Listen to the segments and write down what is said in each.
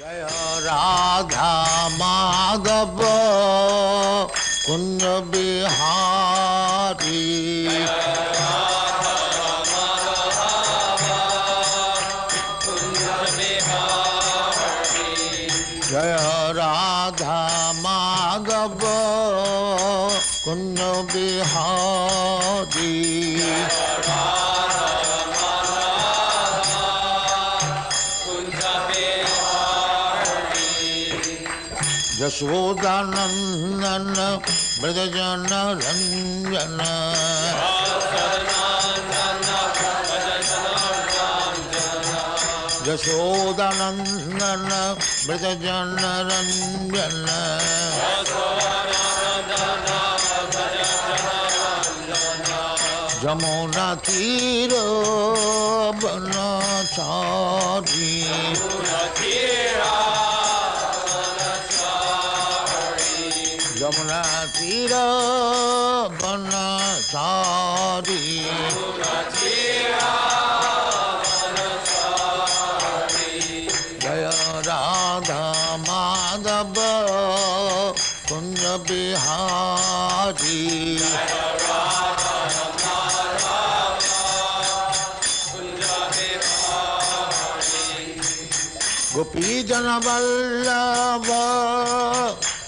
Jaya Radha Madhava Kunja Bihari Jaya Radha Madhava Kunja Bihari Jashodanandana Brajajana Ranjana Jashodanandana Brajajana Ranjana Jamuna Tira Banachari Jamuna Tira Banachari Jaya Radha Madhava Kunja Bihari Gopi Jana Vallabha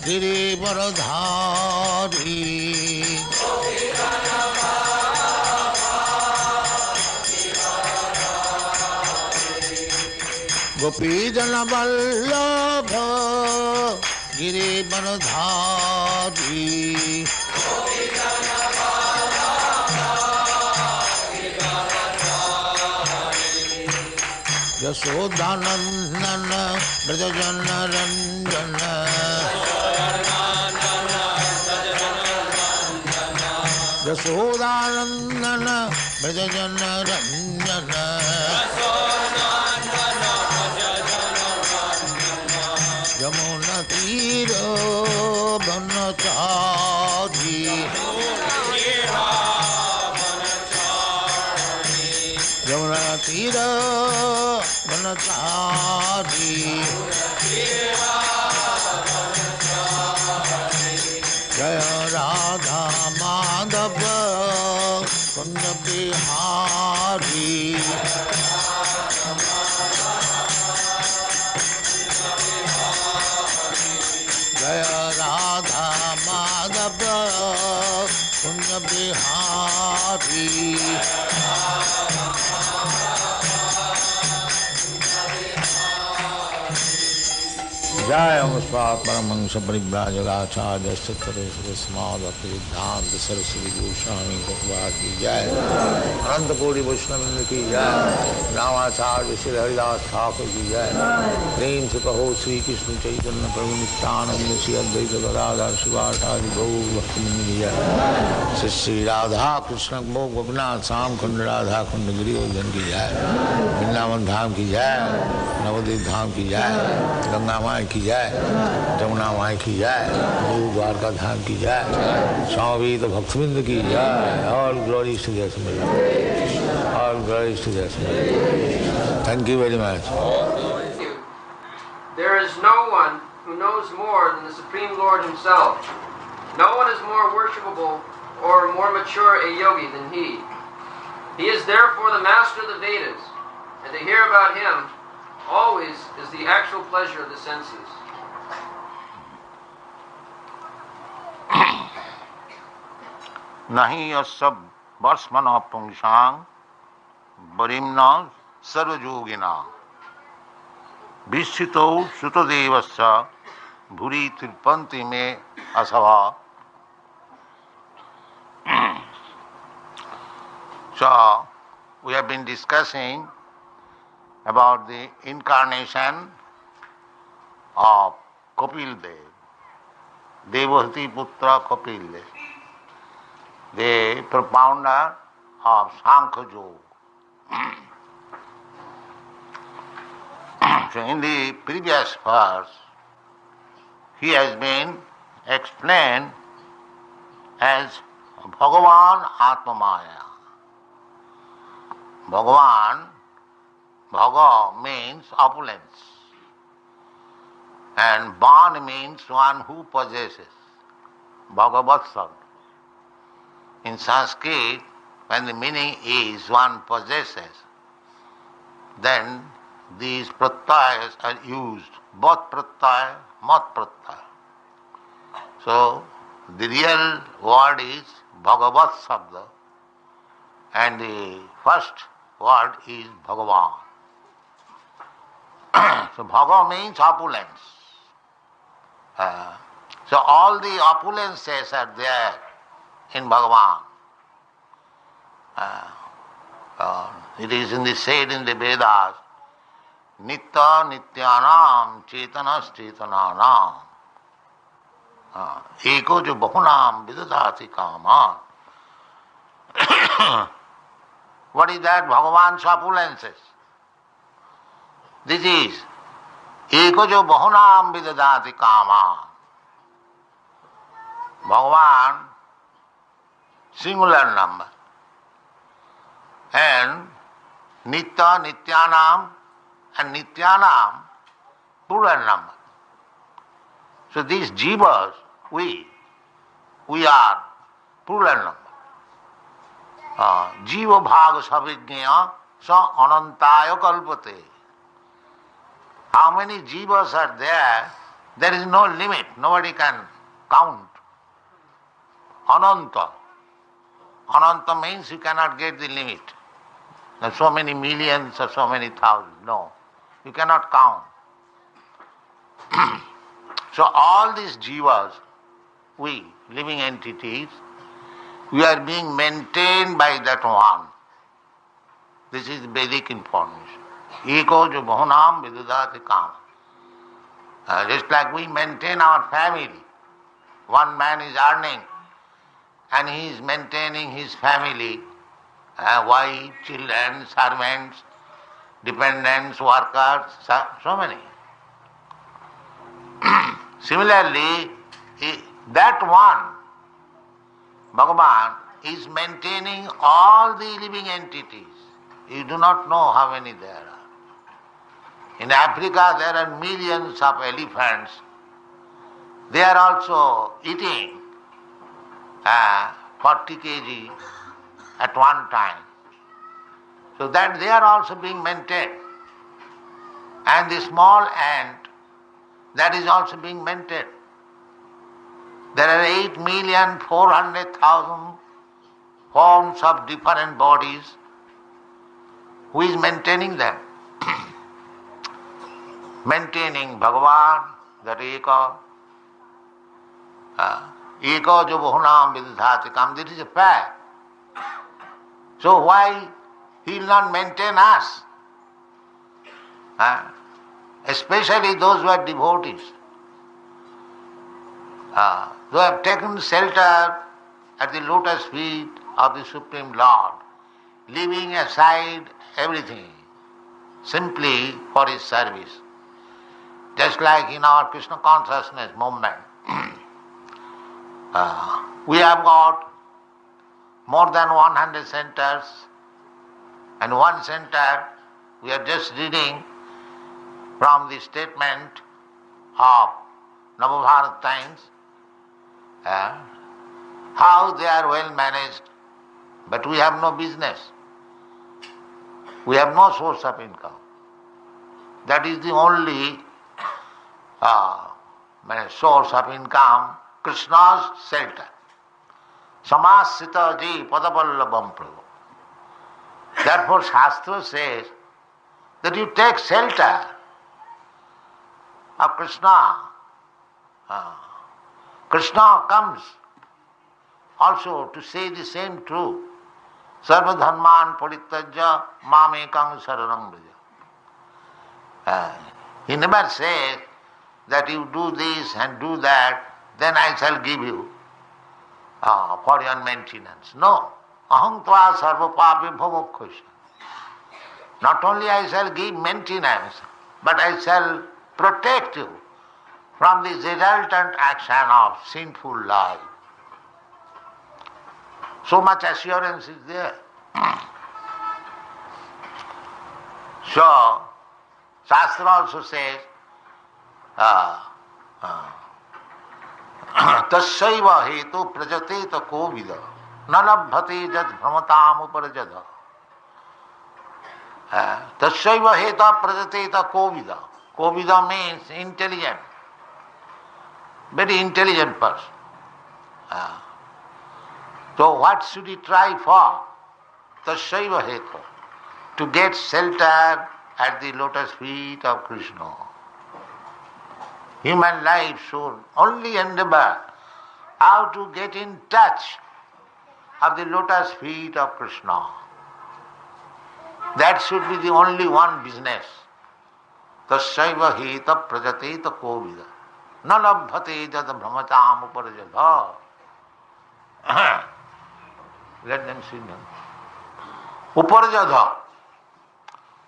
Girivaradhari Gopi Jana Vallabha Girivaradhari Yashodanandana Brajajana Ranjana Yashodanandana Brajajana Ranjana Yamuna Tira Banachari Yamuna Tira Banachari Jaya Radha Madhava Kunja Bihari Jaya Radha Madhava Kunja Bihari Jaya Muspat Paramahansa Paribhrajagacharya Sattvaresvara Smadhati Siddhanta Saraswati Goswami Prabhupada ki Jai Ananta Koti Vaishnava ki Jai Ramacharya Sri Haridas Thakur ki Jai Prem se Kaho Sri Krishna Chaitanya Prabhu Nityananda Sri Advaita Gadadhar Shivasari Gaur Bhaktivinoda ki Jai Sri Sri Radha Krishna Bhog Gopinath Sam Khand Radha Khand Girivardhan ki Jai Vrindavan Dham ki Jai Navadvip Dham ki Jai Ganga Mai की जाए जमुना माई की जाए गुरु द्वारका धाम की जाए स्वामी तो भक्तबिंद की जाए all glory to their simmer all glory to their simmer thank you very much There is no one who knows more than the Supreme Lord himself. No one is more worshipable or more mature a yogi than he. He is therefore the master of the Vedas, and to hear about him always is the actual pleasure of the senses. नहीं सब वर्षमन पुंसांग बरिम्ना सर्वयोगिना विस्थितो सुतदेवस्य भूरि तिलपन्ति में असभा. So we have been discussing about the incarnation of Kapil Dev, Devahati Putra Kapil Dev, the propounder of Sankhya Yoga. So in the previous verse, he has been explained as Bhagavan Atmamaya. Bhagavan, Bhaga means opulence. And Ban means one who possesses. Bhagavat Sabd. In Sanskrit, when the meaning is one possesses, then these pratyayas are used. Bhat pratyaya, mat pratyaya. So, the real word is Bhagavat Sabda, and the first word is Bhagavan. So, Bhagavan means opulence. So, all the opulences are there in Bhagavan. It is said in the Vedas, Nitya Nityanam Chetanas Chetananam Eko jo bahunam vidadati kaman. What is that? Bhagavan's opulences. This is Eko jo bahunam vidadati kaman. Bhagavan, singular number. And Nitya, Nityanam, and Nityanam, plural number. So these jivas, we are plural number. Jiva bhaga savijñaya sa anantaya kalpate. How many jivas are there? There is no limit. Nobody can count. Ananta. Ananta means you cannot get the limit. There are so many millions or so many thousands. No. You cannot count. So all these jivas, we, living entities, we are being maintained by that one. This is Vedic information. Eko jo bahunam vidudati kama. Just like we maintain our family. One man is earning and he is maintaining his family, wife, children, servants, dependents, workers, so many. Similarly, that one, Bhagavan, is maintaining all the living entities. You do not know how many there are. In Africa there are millions of elephants. They are also eating 40 kg at one time. So that they are also being maintained. And the small ant, that is also being maintained. There are 8,400,000 forms of different bodies. Who is maintaining them? Maintaining Bhagavan, that Eka. Eka jo bahunam vidadati kam. This is a fact. So why he will not maintain us? Especially those who are devotees. Who have taken shelter at the lotus feet of the Supreme Lord, leaving aside everything, simply for His service. Just like in our Krishna consciousness movement, we have got more than 100 centers, and one center we are just reading from the statement of Navabharat Times, how they are well managed, but we have no business. We have no source of income. That is the only source of income, Krishna's shelter. Samasita ji padapallabam prabhu. Therefore Shastra says that you take shelter of Krishna. Krishna comes also to say the same truth. Sarva dharman parityajya mamekam saranam vraja. He never says that you do this and do that, then I shall give you for your maintenance. No. Aham tva sarva papi bhavokkhusya. Not only I shall give maintenance, but I shall protect you from the resultant action of sinful life. So much assurance is there. So, Shastra also says, Tasyaiva hetu prajateta kovida nalabhate jad bhramatam uparajada. Tasyaiva heta prajateta kovida. Kovida means intelligent, very intelligent person. So what should he try for? Tasyaiva hetu, to get shelter at the lotus feet of Krishna. Human life should only endeavor how to get in touch of the lotus feet of Krishna. That should be the only one business. Tasyaiva heta prajateta kovida nalabhate jad brahmatam uparajada. Let them see them. Uparajada.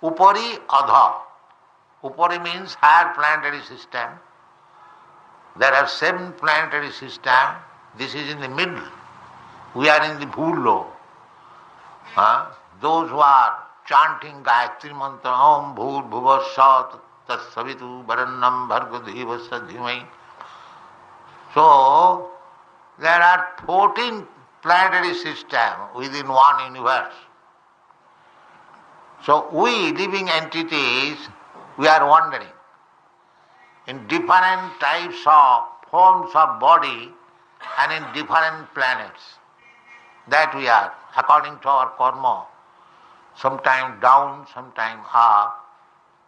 Upari adha. Upari means higher planetary system. There are 7 planetary systems. This is in the middle. We are in the bhulo. Those who are chanting Gayatri Mantra, Om Bhur Bhuva Sat Tat Savitu Varannam Bhargo Dhivasa Dhimai. So, there are 14 planetary systems within one universe. So, we living entities, we are wandering in different types of forms of body and in different planets. That we are, according to our karma, sometime down, sometime up.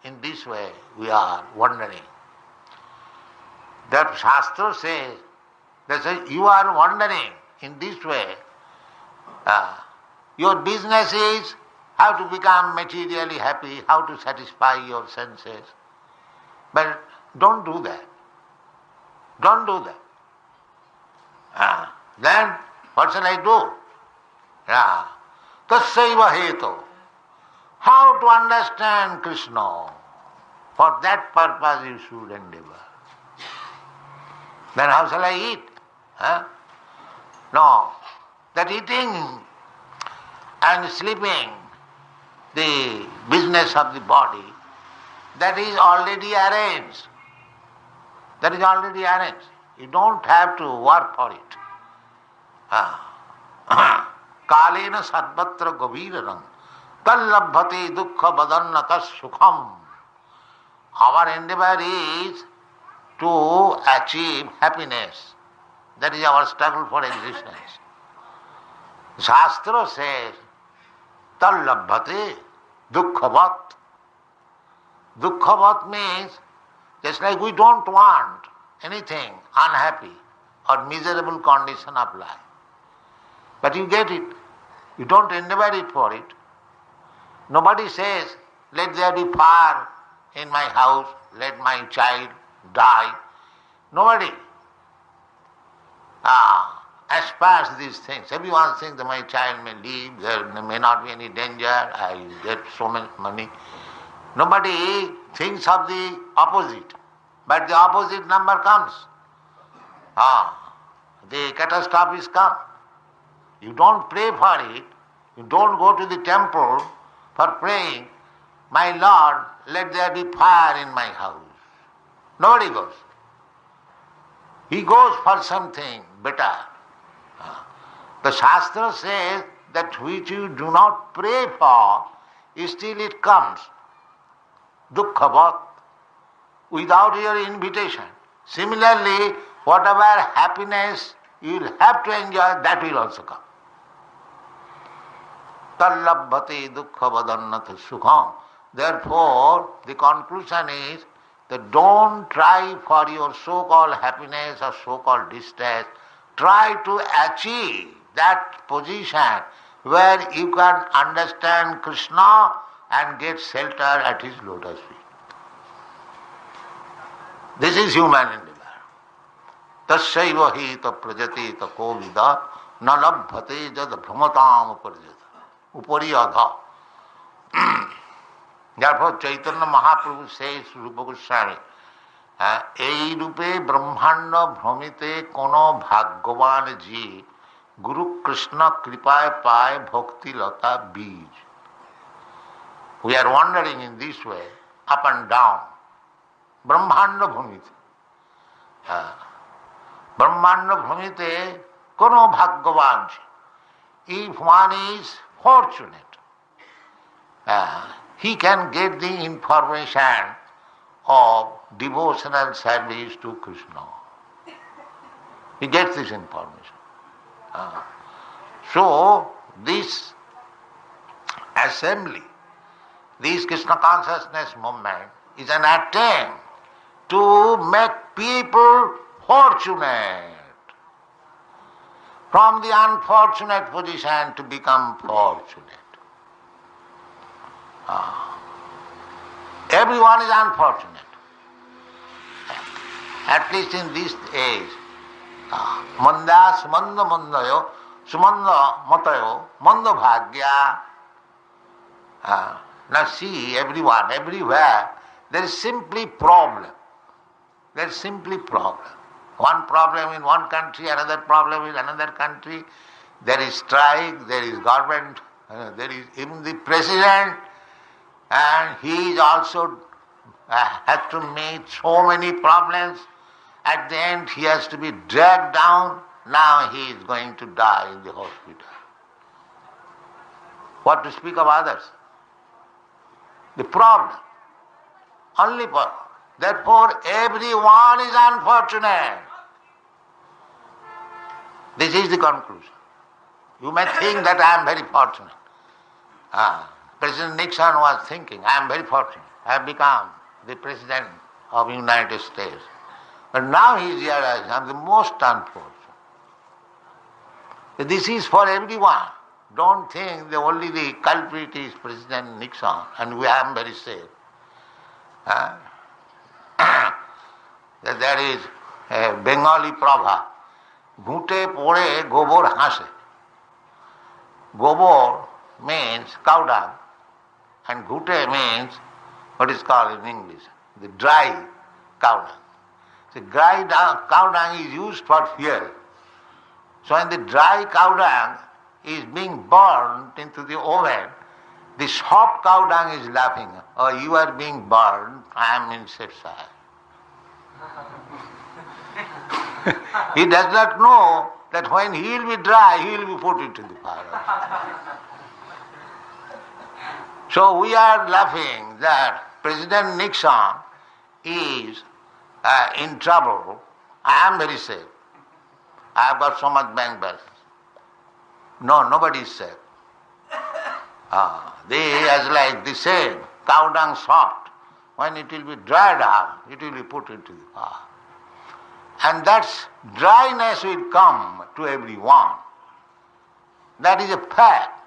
In this way we are wandering. That Shastra says, you are wandering in this way. Your business is how to become materially happy, how to satisfy your senses. But don't do that. Don't do that. Then what shall I do? Tasyaiva hetu. How to understand Krishna? For that purpose you should endeavor. Then how shall I eat? No. That eating and sleeping, the business of the body, that is already arranged. That is already arranged. You don't have to work for it. Kalena sarvatra gavirarang tallabhati dukkha badanna tas sukham. Our endeavor is to achieve happiness. That is our struggle for existence. Shastra says, tallabhati dukkhavat. Dukkhavat means just like we don't want anything unhappy or miserable condition of life. But you get it. You don't endeavor it for it. Nobody says, let there be fire in my house, let my child die. Nobody aspires these things. Everyone thinks that my child may live, there may not be any danger, I get so much money. Nobody thinks of the opposite. But the opposite number comes. The catastrophes come. You don't pray for it. You don't go to the temple for praying, my Lord, let there be fire in my house. Nobody goes. He goes for something better. The Shastra says that which you do not pray for, still it comes. Dukkhavat, without your invitation. Similarly, whatever happiness you will have to enjoy, that will also come. Tallabhati dukkha vadannata sukham. Therefore, the conclusion is that don't try for your so-called happiness or so-called distress. Try to achieve that position where you can understand Krishna and get shelter at his lotus feet. This is human endeavor. Tasyaiva hita prajateta kovida nalabhate jad bhramatam uparajata. Upari adha. Therefore Chaitanya Mahaprabhu says to Rupa Goswami, এই রূপে ব্রহ্মাণ্ড ভ্রমিতে কোন ভাগ্যবান জীব গুরু কৃষ্ণ কৃপায় পায় ভক্তিলতা বীজ. We are wandering in this way, up and down. Brahmanda bhumite. Brahmanda Bhumite Kono Bhagyavanchi. If one is fortunate, he can get the information of devotional service to Krishna. He gets this information. So, this assembly, this Krishna consciousness movement is an attempt to make people fortunate, from the unfortunate position to become fortunate. Everyone is unfortunate. At least in this age. Manda sumanda mandayo, sumanda matayo, manda bhagya. Now see, everyone, everywhere, there is simply problem. There is simply problem. One problem in one country, another problem in another country. There is strike, there is government, there is even the president, and he is also has to meet so many problems. At the end, he has to be dragged down. Now he is going to die in the hospital. What to speak of others? The problem. Only problem. Therefore, everyone is unfortunate. This is the conclusion. You may think that I am very fortunate. President Nixon was thinking, I am very fortunate. I have become the President of the United States. But now he is realizing I am the most unfortunate. This is for everyone. Don't think that only the culprit is President Nixon and we are very safe. There is a Bengali proverb, Ghute pore gobor hase. Gobor means cow dung and ghute means what is called in English, the dry cow dung. The dry cow dung is used for fuel. So when the dry cow dung is being burned into the oven, the soft cow dung is laughing. Oh, you are being burned, I am in safe side. He does not know that when he will be dry, he will be put into the fire. So we are laughing that President Nixon is in trouble. I am very safe. I have got so much bank balance. No, nobody is safe. They as like the same, cow dung soft. When it will be dried out, it will be put into the fire. And that dryness will come to everyone. That is a fact.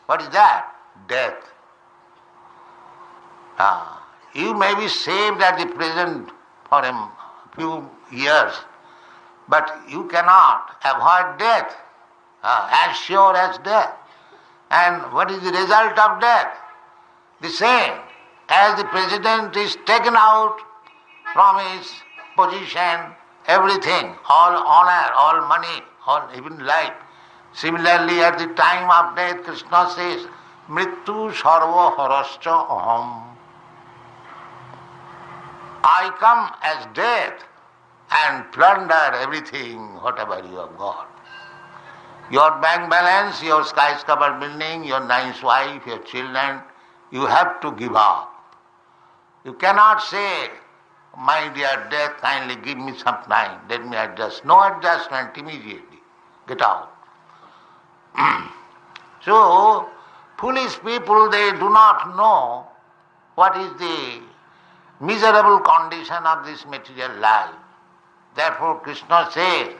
What is that? Death. You may be saved at the present for a few years, but you cannot avoid death, as sure as death. And what is the result of death? The same. As the president is taken out from his position, everything, all honor, all money, all even life. Similarly, at the time of death, Krishna says, Mrityu sarva harascha aham. I come as death and plunder everything, whatever you have got. Your bank balance, your skyscraper building, your nice wife, your children, you have to give up. You cannot say, my dear death, kindly give me some time, let me adjust. No adjustment immediately. Get out. So, foolish people, they do not know what is the miserable condition of this material life. Therefore, Krishna says,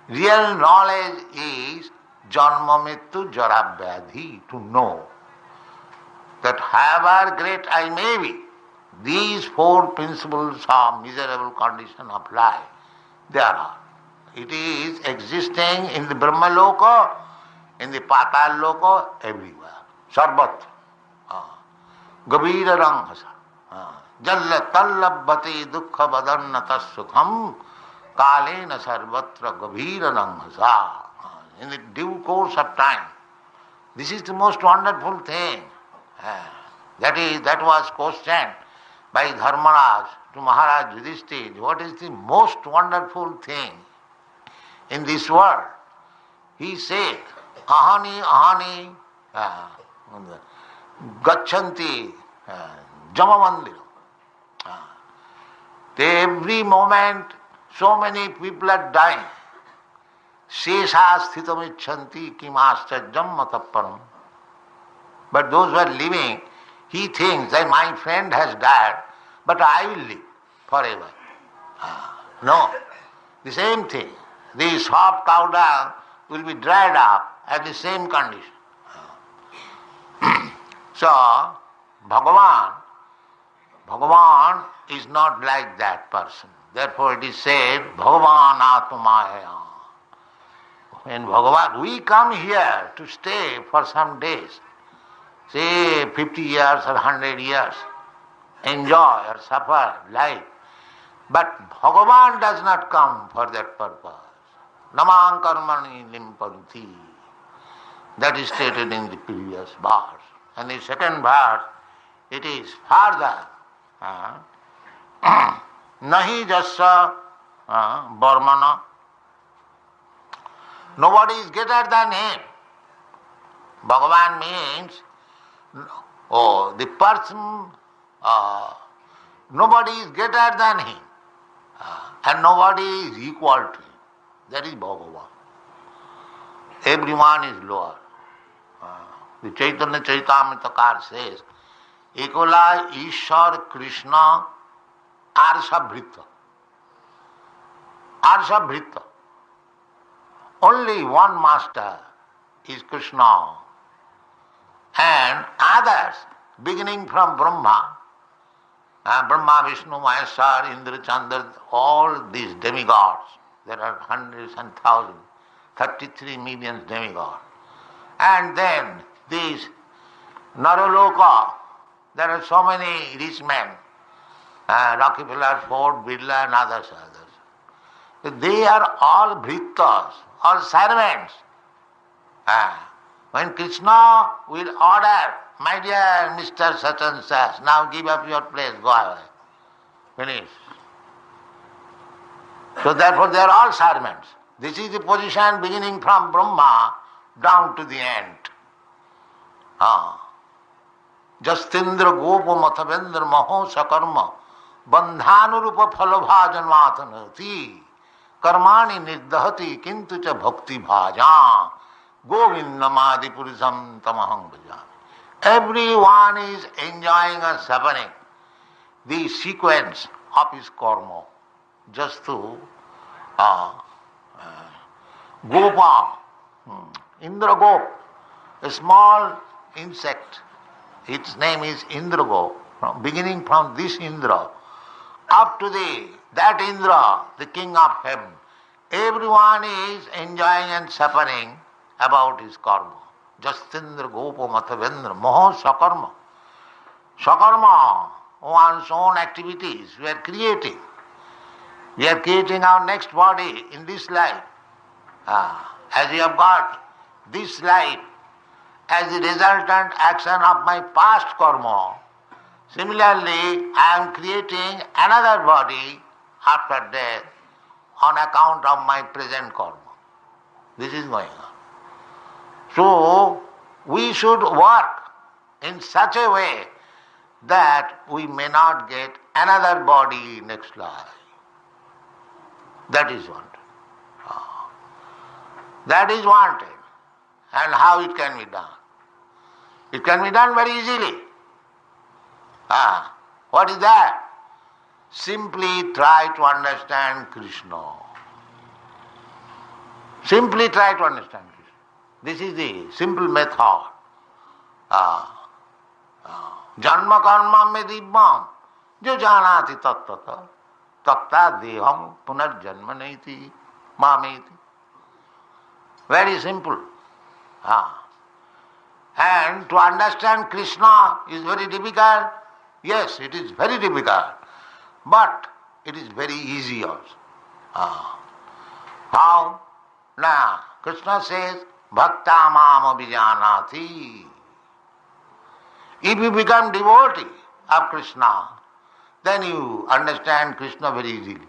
real knowledge is janma mrityu jara vyadhi, to know that however great I may be, these four principles of miserable condition of life, there are. It is existing in the Brahma Loka, in the Patal Loka, everywhere. Sarvat. Gavira ranghasa. Jalla tallabhati dukkha vadanna sukham kalena sarvatra gavira ranghasa. In the due course of time. This is the most wonderful thing. That was questioned by Dharmaraj to Maharaj Yudhishthira, what is the most wonderful thing in this world? He said, ahani ahani gachanti jamamandir. Every moment so many people are dying. Shesha sthitam icchanti kimascharjam matapparam. But those who are living, he thinks that my friend has died, but I will live forever. No, the same thing. The soft cow dung will be dried up at the same condition. So, Bhagavan is not like that person. Therefore it is said, Bhagavan Atmaya. When Bhagavan, we come here to stay for some days, say 50 years or 100 years, enjoy or suffer life. But Bhagavan does not come for that purpose. Namang karmani limpanti. That is stated in the previous verse. And the second verse, it is further. Nahi jassa barmana. Nobody is greater than him. Bhagavan means, the person, nobody is greater than him. And nobody is equal to him. That is Bhagavan. Everyone is lower. The Chaitanya Charitamrita says, Ekola Ishwar Krishna Arshabhrita. Arshabhrita. Only one master is Krishna. And others, beginning from Brahma, Brahma, Vishnu, Maheshwar, Indra, Chandra, all these demigods, there are hundreds and thousands, 33 million demigods. And then these Naraloka, there are so many rich men, Rockefeller, Ford, Birla and others. They are all bhrittas, all servants. When Krishna will order, my dear Mr. Such and such, now give up your place, go away. Finish. So therefore they are all servants. This is the position beginning from Brahma down to the end. Justindra gopa mathavendra maho sakarma bandhanurupa phalabhajanvatanati karmani nirdahati kintu cha bhakti bhaja govindamadi purisam tamaham bhajami. Everyone is enjoying or suffering the sequence of his karma. Just to Gopa, Indra Gop, a small insect. Its name is Indra Gop. Beginning from this Indra up to that Indra, the king of heaven, everyone is enjoying and suffering about his karma. Justindra Gopa Mathavendra Moho Sakarma. Sakarma, one's own activities we are creating. We are creating our next body in this life. As we have got this life as the resultant action of my past karma, similarly I am creating another body after death on account of my present karma. This is going on. So we should work in such a way that we may not get another body next life. That is wanted. That is wanted. And how it can be done? It can be done very easily. What is that? Simply try to understand Krishna. Simply try to understand Krishna. This is the simple method. Janma karma me dibbam jo janati tattata tatta deham punarjanma naiti mameti. Very simple. And to understand Krishna is very difficult. Yes, it is very difficult. But it is very easy also. How? Now, Krishna says, Bhakta mam abhijanati. If you become devotee of Krishna, then you understand Krishna very easily.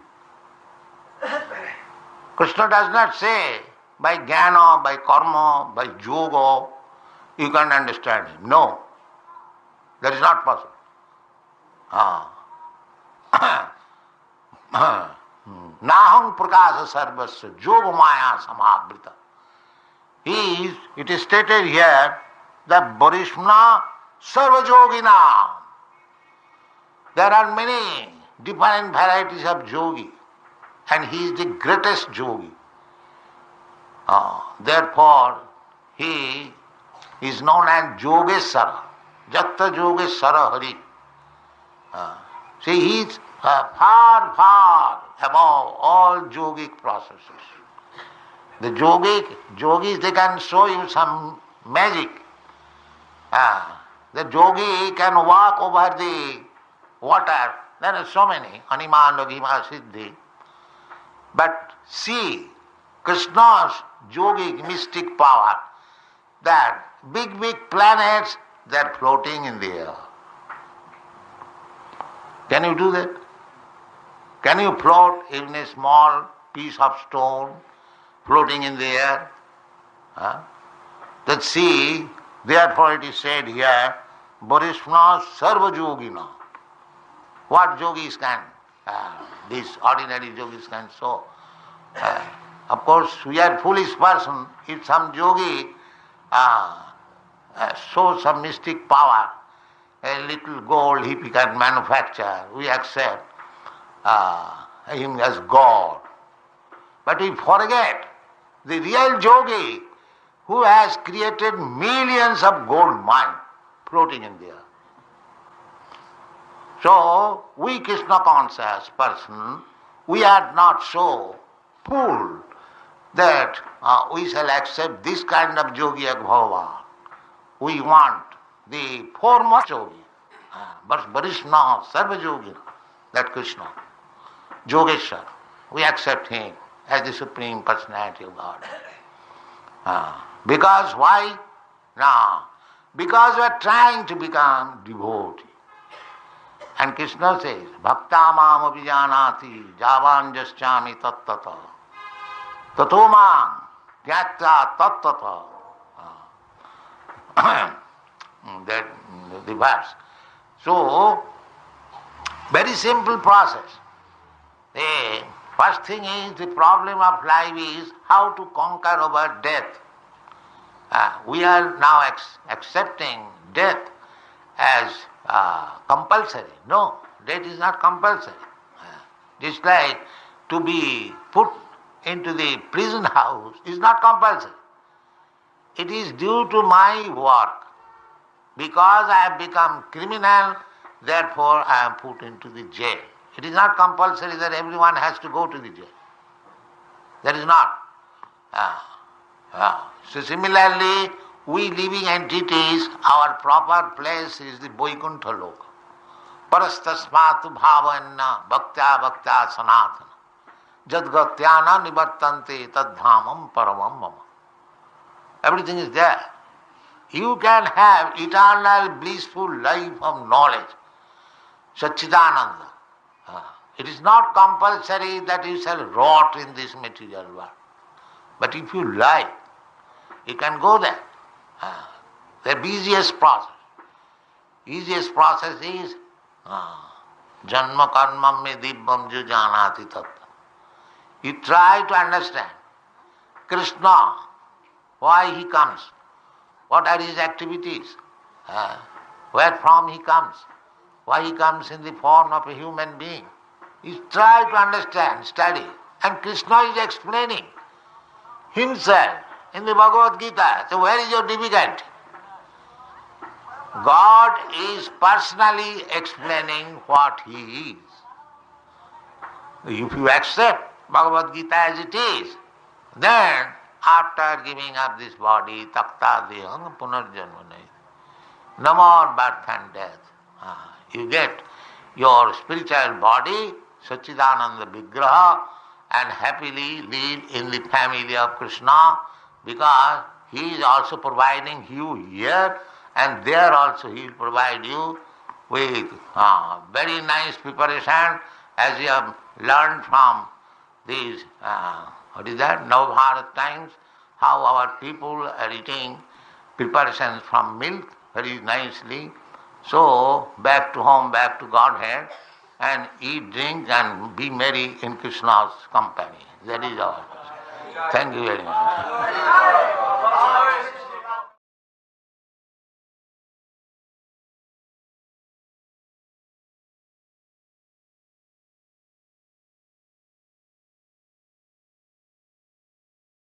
Krishna does not say by jnana, by karma, by yoga, you can understand him. No, that is not possible. Naham prakasa sarvasya yoga maya samavrita. It is stated here that Varishna sarva yogina. There are many different varieties of yogi, and he is the greatest yogi. Therefore, he is known as Yogeshwara. Jatta Yogeshwara Hari. See, he is far, far above all yogic processes. The yogis, they can show you some magic. The yogi can walk over the water. There are so many, Animan, Logima, Siddhi. But see, Krishna's yogic mystic power, that big, big planets, they are floating in the air. Can you do that? Can you float even a small piece of stone floating in the air? That sea, therefore it is said here, Varishna sarva yogina. What yogis can, these ordinary yogis can show? Of course, we are foolish person. If some yogi shows some mystic power, a little gold he can manufacture, we accept him as God. But we forget the real yogi who has created millions of gold mines floating in the air. So, we Krishna conscious person, we are not so fooled that we shall accept this kind of yogi as Bhagavan. We want the foremost yogi, but Varishna sarva yogina, that Krishna, Yogeshwar, we accept him as the Supreme Personality of God. Because why? Now, because we are trying to become devotee. And Krishna says, Bhakta mam abhijanati javan jaschami tattata tato mam gyatya tattata. That the verse. So, very simple process. The first thing is, the problem of life is how to conquer over death. We are now accepting death as compulsory. No, death is not compulsory. Just like to be put into the prison house is not compulsory. It is due to my work. Because I have become criminal, therefore I am put into the jail. It is not compulsory that everyone has to go to the jail. That is not. So similarly, we living entities, our proper place is the Vaikuntha Loka. Parastasmatu bhavanna bhaktya bhaktya sanatana jadgatyana nivartante tadhamam paramam mama. Everything is there. You can have eternal blissful life of knowledge, Satchidananda. It is not compulsory that you shall rot in this material world. But if you like, you can go there. The easiest process. Easiest process is Janma karma me dibbam ju janati tattva. You try to understand Krishna, why he comes, what are his activities, where from he comes, why he comes in the form of a human being. You try to understand, study, and Krishna is explaining himself in the Bhagavad Gita. So where is your difficulty? God is personally explaining what he is. If you accept Bhagavad Gita as it is, then after giving up this body, takta deham punarjanmanai, no more birth and death. You get your spiritual body, Satchidananda Vigraha, and happily live in the family of Krishna, because he is also providing you here, and there also he will provide you with very nice preparation, as we have learned from these, Navbharat times, how our people are eating preparations from milk very nicely. So, back to home, back to Godhead, and eat, drink, and be merry in Krishna's company. That is all. Thank you very much.